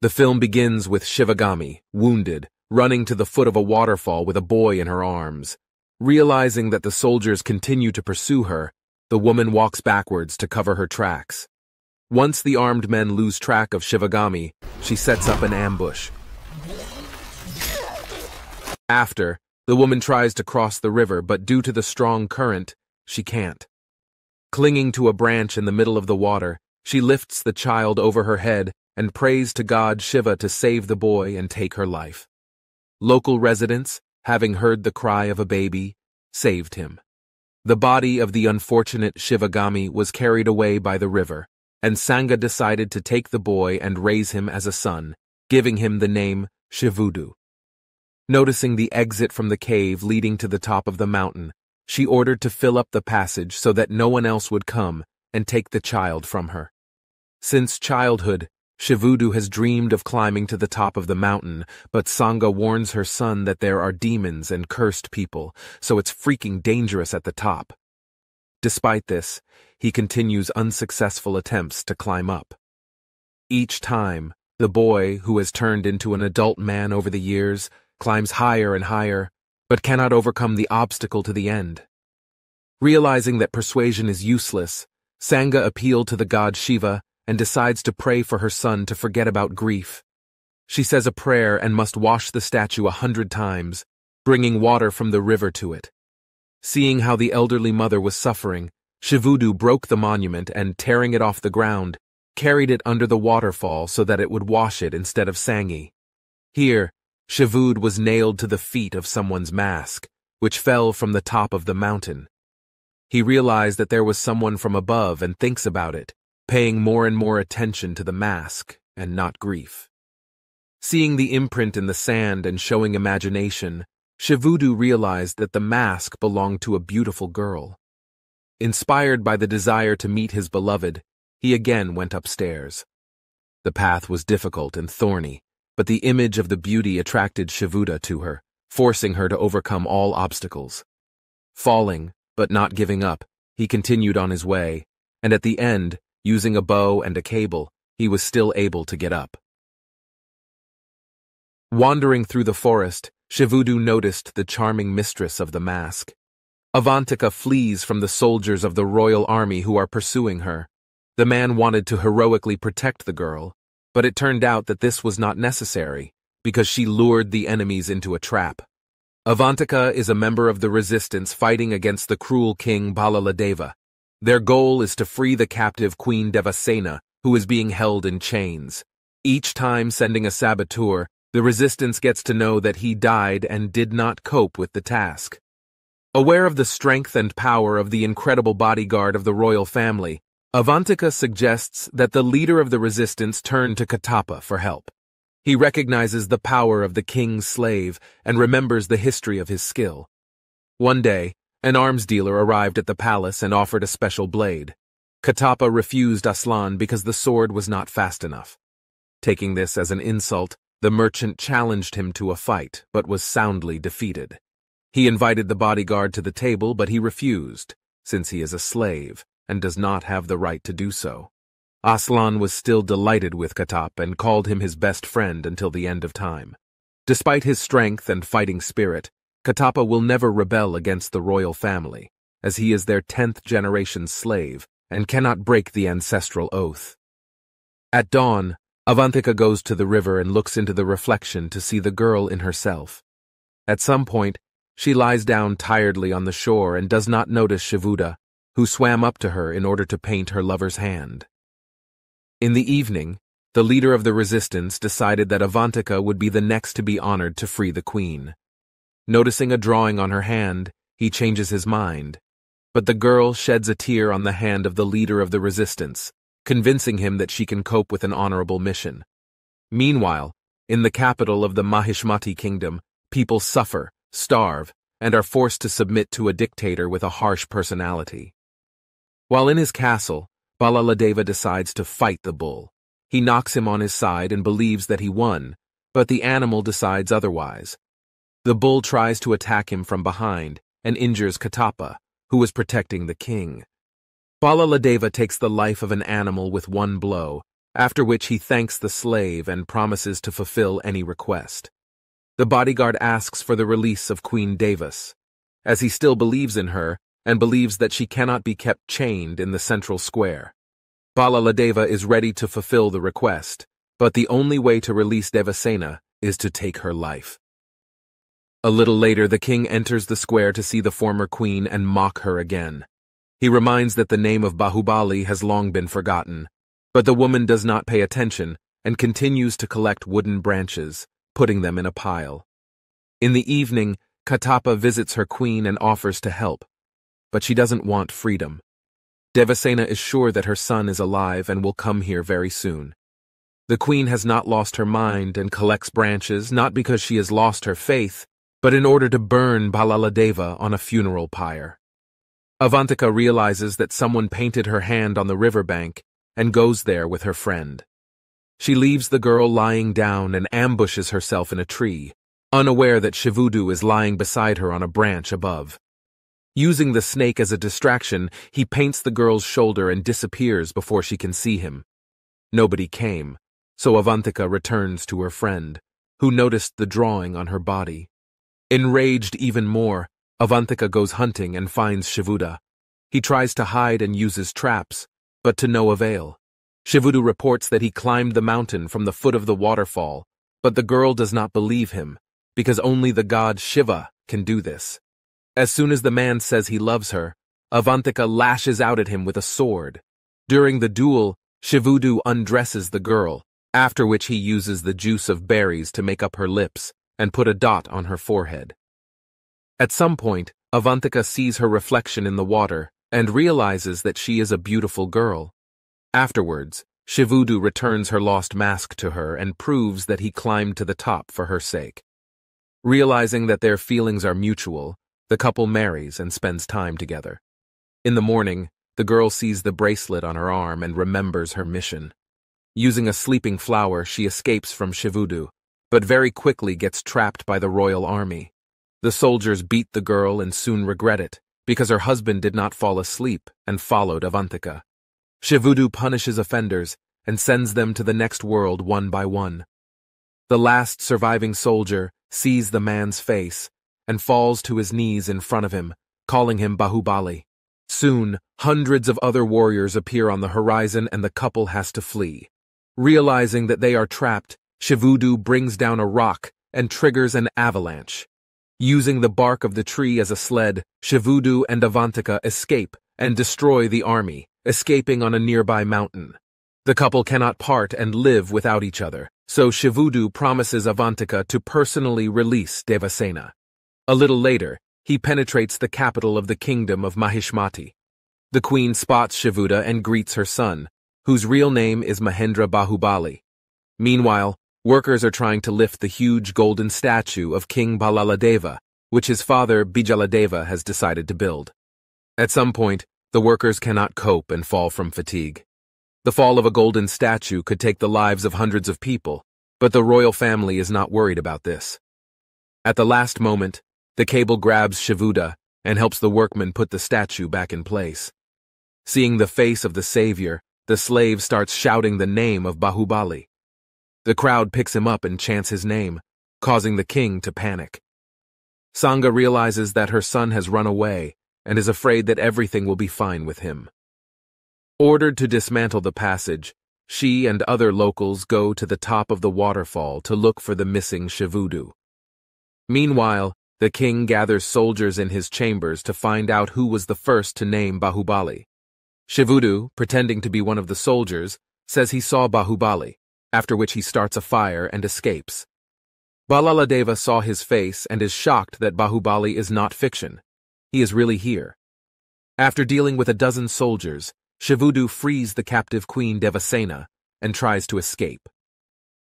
The film begins with Shivagami, wounded, running to the foot of a waterfall with a boy in her arms. Realizing that the soldiers continue to pursue her, the woman walks backwards to cover her tracks. Once the armed men lose track of Shivagami, she sets up an ambush. After, the woman tries to cross the river, but due to the strong current, she can't. Clinging to a branch in the middle of the water, she lifts the child over her head and prays to God Shiva to save the boy and take her life. Local residents, having heard the cry of a baby, saved him. The body of the unfortunate Shivagami was carried away by the river, and Sangha decided to take the boy and raise him as a son, giving him the name Shivudu. Noticing the exit from the cave leading to the top of the mountain, she ordered to fill up the passage so that no one else would come and take the child from her. Since childhood, Shivudu has dreamed of climbing to the top of the mountain, but Sangha warns her son that there are demons and cursed people, so it's freaking dangerous at the top. Despite this, he continues unsuccessful attempts to climb up. Each time, the boy, who has turned into an adult man over the years, climbs higher and higher, but cannot overcome the obstacle to the end. Realizing that persuasion is useless, Sangha appealed to the god Shiva and decides to pray for her son to forget about grief. She says a prayer and must wash the statue 100 times, bringing water from the river to it. Seeing how the elderly mother was suffering, Shivudu broke the monument and, tearing it off the ground, carried it under the waterfall so that it would wash it instead of Sangi. Here, Shivud was nailed to the feet of someone's mask, which fell from the top of the mountain. He realized that there was someone from above and thinks about it, paying more and more attention to the mask and not grief. Seeing the imprint in the sand and showing imagination, Shivudu realized that the mask belonged to a beautiful girl. Inspired by the desire to meet his beloved, he again went upstairs. The path was difficult and thorny, but the image of the beauty attracted Shivuda to her, forcing her to overcome all obstacles. Falling, but not giving up, he continued on his way, and at the end, using a bow and a cable, he was still able to get up. Wandering through the forest, Shivudu noticed the charming mistress of the mask. Avantika flees from the soldiers of the royal army who are pursuing her. The man wanted to heroically protect the girl, but it turned out that this was not necessary, because she lured the enemies into a trap. Avantika is a member of the resistance fighting against the cruel king Balaladeva. Their goal is to free the captive Queen Devasena, who is being held in chains. Each time sending a saboteur, the resistance gets to know that he died and did not cope with the task. Aware of the strength and power of the incredible bodyguard of the royal family, Avantika suggests that the leader of the resistance turn to Katapa for help. He recognizes the power of the king's slave and remembers the history of his skill. One day, an arms dealer arrived at the palace and offered a special blade. Katapa refused Aslan because the sword was not fast enough. Taking this as an insult, the merchant challenged him to a fight, but was soundly defeated. He invited the bodyguard to the table, but he refused, since he is a slave and does not have the right to do so. Aslan was still delighted with Katap and called him his best friend until the end of time. Despite his strength and fighting spirit, Katapa will never rebel against the royal family, as he is their 10th generation slave and cannot break the ancestral oath. At dawn, Avantika goes to the river and looks into the reflection to see the girl in herself. At some point, she lies down tiredly on the shore and does not notice Shivuda, who swam up to her in order to paint her lover's hand. In the evening, the leader of the resistance decided that Avantika would be the next to be honored to free the queen. Noticing a drawing on her hand, he changes his mind, but the girl sheds a tear on the hand of the leader of the resistance, convincing him that she can cope with an honorable mission. Meanwhile, in the capital of the Mahishmati kingdom, people suffer, starve, and are forced to submit to a dictator with a harsh personality. While in his castle, Balaladeva decides to fight the bull. He knocks him on his side and believes that he won, but the animal decides otherwise. The bull tries to attack him from behind and injures Katapa, who was protecting the king. Balaladeva takes the life of an animal with one blow, after which he thanks the slave and promises to fulfill any request. The bodyguard asks for the release of Queen Davis, as he still believes in her and believes that she cannot be kept chained in the central square. Balaladeva is ready to fulfill the request, but the only way to release Devasena is to take her life. A little later, the king enters the square to see the former queen and mock her again. He reminds that the name of Bahubali has long been forgotten, but the woman does not pay attention and continues to collect wooden branches, putting them in a pile. In the evening, Katapa visits her queen and offers to help, but she doesn't want freedom. Devasena is sure that her son is alive and will come here very soon. The queen has not lost her mind and collects branches not because she has lost her faith, but in order to burn Balaladeva on a funeral pyre. Avantika realizes that someone painted her hand on the riverbank and goes there with her friend. She leaves the girl lying down and ambushes herself in a tree, unaware that Shivudu is lying beside her on a branch above. Using the snake as a distraction, he paints the girl's shoulder and disappears before she can see him. Nobody came, so Avantika returns to her friend, who noticed the drawing on her body. Enraged even more, Avantika goes hunting and finds Shivuda. He tries to hide and uses traps, but to no avail. Shivudu reports that he climbed the mountain from the foot of the waterfall, but the girl does not believe him, because only the god Shiva can do this. As soon as the man says he loves her, Avantika lashes out at him with a sword. During the duel, Shivudu undresses the girl, after which he uses the juice of berries to make up her lips and put a dot on her forehead. At some point, Avantika sees her reflection in the water and realizes that she is a beautiful girl. Afterwards, Shivudu returns her lost mask to her and proves that he climbed to the top for her sake. Realizing that their feelings are mutual, the couple marries and spends time together. In the morning, the girl sees the bracelet on her arm and remembers her mission. Using a sleeping flower, she escapes from Shivudu, but very quickly gets trapped by the royal army. The soldiers beat the girl and soon regret it, because her husband did not fall asleep and followed Avantika. Shivudu punishes offenders and sends them to the next world one by one. The last surviving soldier sees the man's face and falls to his knees in front of him, calling him Bahubali. Soon, hundreds of other warriors appear on the horizon and the couple has to flee. Realizing that they are trapped, Shivudu brings down a rock and triggers an avalanche. Using the bark of the tree as a sled, Shivudu and Avantika escape and destroy the army, escaping on a nearby mountain. The couple cannot part and live without each other, so Shivudu promises Avantika to personally release Devasena. A little later, he penetrates the capital of the kingdom of Mahishmati. The queen spots Shivuda and greets her son, whose real name is Mahendra Bahubali. Meanwhile, workers are trying to lift the huge golden statue of King Balaladeva, which his father Bijaladeva has decided to build. At some point, the workers cannot cope and fall from fatigue. The fall of a golden statue could take the lives of hundreds of people, but the royal family is not worried about this. At the last moment, the cable grabs Shivuda and helps the workmen put the statue back in place. Seeing the face of the savior, the slave starts shouting the name of Bahubali. The crowd picks him up and chants his name, causing the king to panic. Sangha realizes that her son has run away and is afraid that everything will be fine with him. Ordered to dismantle the passage, she and other locals go to the top of the waterfall to look for the missing Shivudu. Meanwhile, the king gathers soldiers in his chambers to find out who was the first to name Bahubali. Shivudu, pretending to be one of the soldiers, says he saw Bahubali, after which he starts a fire and escapes. Balaladeva saw his face and is shocked that Bahubali is not fiction. He is really here. After dealing with a dozen soldiers, Shivudu frees the captive queen Devasena and tries to escape.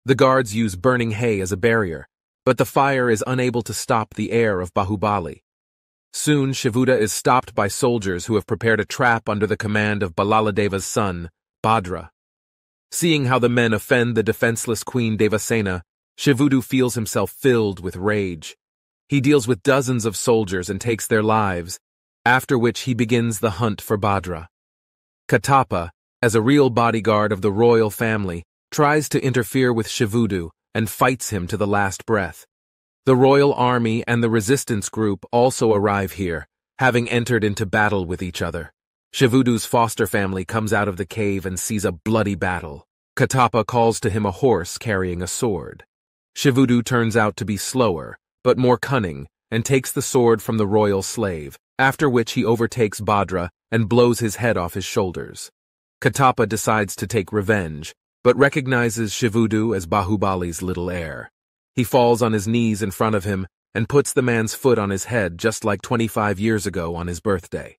The guards use burning hay as a barrier, but the fire is unable to stop the heir of Bahubali. Soon, Shivuda is stopped by soldiers who have prepared a trap under the command of Balaladeva's son, Bhadra. Seeing how the men offend the defenseless queen Devasena, Shivudu feels himself filled with rage. He deals with dozens of soldiers and takes their lives, after which he begins the hunt for Bhadra. Katapa, as a real bodyguard of the royal family, tries to interfere with Shivudu and fights him to the last breath. The royal army and the resistance group also arrive here, having entered into battle with each other. Shivudu's foster family comes out of the cave and sees a bloody battle. Katapa calls to him a horse carrying a sword. Shivudu turns out to be slower, but more cunning, and takes the sword from the royal slave, after which he overtakes Bhadra and blows his head off his shoulders. Katapa decides to take revenge, but recognizes Shivudu as Bahubali's little heir. He falls on his knees in front of him and puts the man's foot on his head just like 25 years ago on his birthday.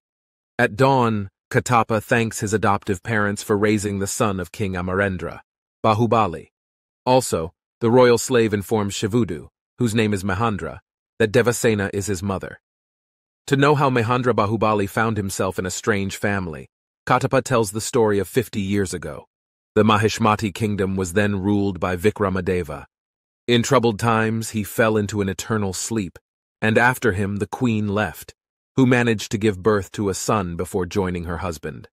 At dawn, Katapa thanks his adoptive parents for raising the son of King Amarendra, Bahubali. Also, the royal slave informs Shivudu, whose name is Mahendra, that Devasena is his mother. To know how Mahendra Bahubali found himself in a strange family, Katapa tells the story of 50 years ago. The Mahishmati kingdom was then ruled by Vikramadeva. In troubled times, he fell into an eternal sleep, and after him the queen left, who managed to give birth to a son before joining her husband.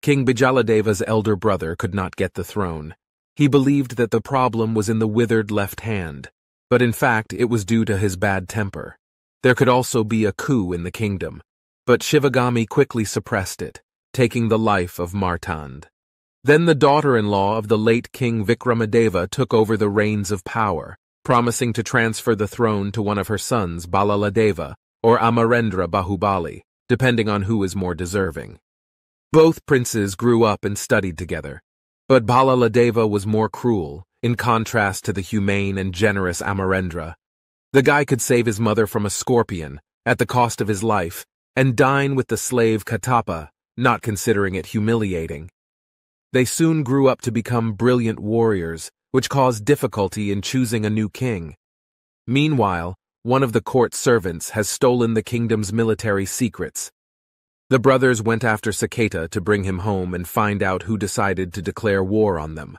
King Bijaladeva's elder brother could not get the throne. He believed that the problem was in the withered left hand, but in fact it was due to his bad temper. There could also be a coup in the kingdom, but Shivagami quickly suppressed it, taking the life of Martand. Then the daughter-in-law of the late King Vikramadeva took over the reins of power, promising to transfer the throne to one of her sons, Balaladeva, or Amarendra Bahubali, depending on who is more deserving. Both princes grew up and studied together, but Balaladeva was more cruel, in contrast to the humane and generous Amarendra. The guy could save his mother from a scorpion, at the cost of his life, and dine with the slave Katapa, not considering it humiliating. They soon grew up to become brilliant warriors, which caused difficulty in choosing a new king. Meanwhile, one of the court servants has stolen the kingdom's military secrets. The brothers went after Saketa to bring him home and find out who decided to declare war on them.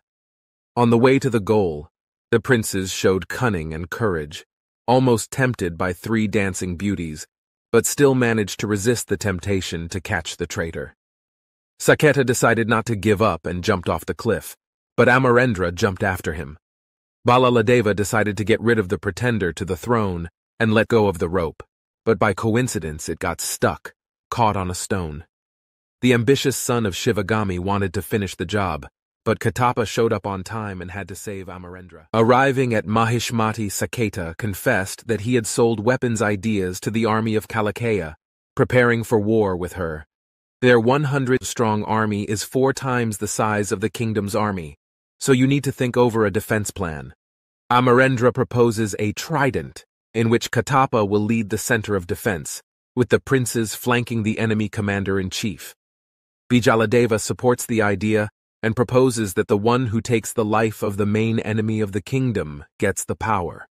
On the way to the goal, the princes showed cunning and courage, almost tempted by 3 dancing beauties, but still managed to resist the temptation to catch the traitor. Saketa decided not to give up and jumped off the cliff, but Amarendra jumped after him. Balaladeva decided to get rid of the pretender to the throne and let go of the rope, but by coincidence it got stuck, caught on a stone. The ambitious son of Shivagami wanted to finish the job, but Katapa showed up on time and had to save Amarendra. Arriving at Mahishmati, Saketa confessed that he had sold weapons ideas to the army of Kalikeya, preparing for war with her. Their 100-strong army is 4 times the size of the kingdom's army, so you need to think over a defense plan. Amarendra proposes a trident, in which Katapa will lead the center of defense, with the princes flanking the enemy commander-in-chief. Bijaladeva supports the idea and proposes that the one who takes the life of the main enemy of the kingdom gets the power.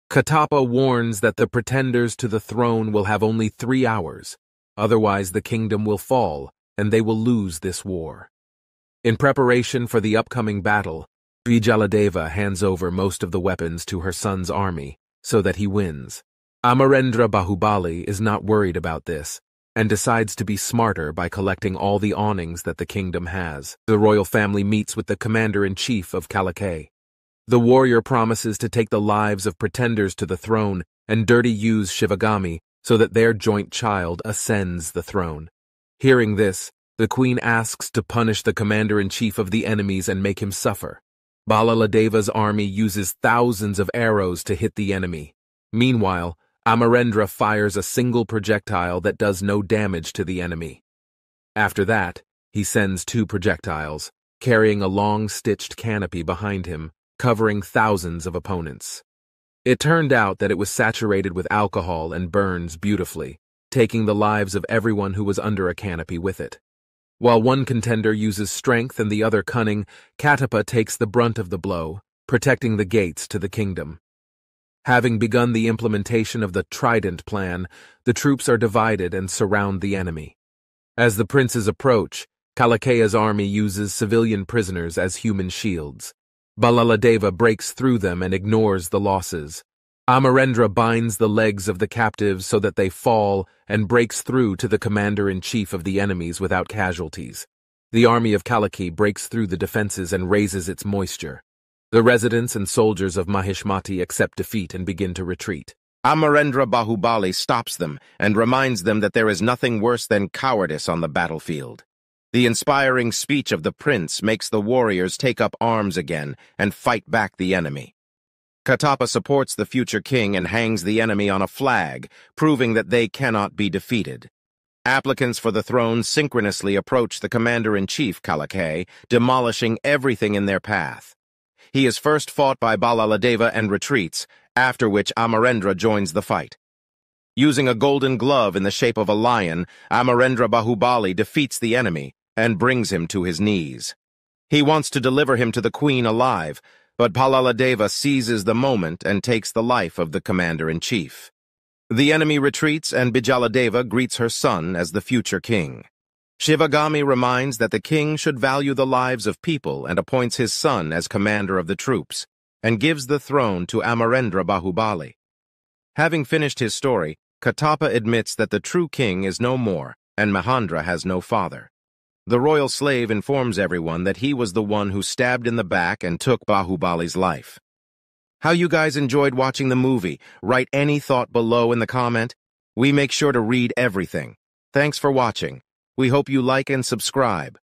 Katapa warns that the pretenders to the throne will have only 3 hours, otherwise the kingdom will fall and they will lose this war. In preparation for the upcoming battle, Bijaladeva hands over most of the weapons to her son's army so that he wins. Amarendra Bahubali is not worried about this and decides to be smarter by collecting all the awnings that the kingdom has. The royal family meets with the commander-in-chief of Kalikeya. The warrior promises to take the lives of pretenders to the throne and dirty use Shivagami so that their joint child ascends the throne. Hearing this, the queen asks to punish the commander-in-chief of the enemies and make him suffer. Balaladeva's army uses thousands of arrows to hit the enemy. Meanwhile, Amarendra fires a single projectile that does no damage to the enemy. After that, he sends 2 projectiles, carrying a long stitched canopy behind him, covering thousands of opponents. It turned out that it was saturated with alcohol and burns beautifully, taking the lives of everyone who was under a canopy with it. While one contender uses strength and the other cunning, Katapa takes the brunt of the blow, protecting the gates to the kingdom. Having begun the implementation of the Trident plan, the troops are divided and surround the enemy. As the princes approach, Kalikeya's army uses civilian prisoners as human shields. Balaladeva breaks through them and ignores the losses. Amarendra binds the legs of the captives so that they fall and breaks through to the commander-in-chief of the enemies without casualties. The army of Kalaki breaks through the defenses and raises its moisture. The residents and soldiers of Mahishmati accept defeat and begin to retreat. Amarendra Bahubali stops them and reminds them that there is nothing worse than cowardice on the battlefield. The inspiring speech of the prince makes the warriors take up arms again and fight back the enemy. Katapa supports the future king and hangs the enemy on a flag, proving that they cannot be defeated. Applicants for the throne synchronously approach the commander-in-chief, Kalake, demolishing everything in their path. He is first fought by Balaladeva and retreats, after which Amarendra joins the fight. Using a golden glove in the shape of a lion, Amarendra Bahubali defeats the enemy and brings him to his knees. He wants to deliver him to the queen alive, but Balaladeva seizes the moment and takes the life of the commander-in-chief. The enemy retreats and Bijaladeva greets her son as the future king. Shivagami reminds that the king should value the lives of people and appoints his son as commander of the troops, and gives the throne to Amarendra Bahubali. Having finished his story, Katapa admits that the true king is no more, and Mahendra has no father. The royal slave informs everyone that he was the one who stabbed in the back and took Bahubali's life. How you guys enjoyed watching the movie? Write any thought below in the comment. We make sure to read everything. Thanks for watching. We hope you like and subscribe.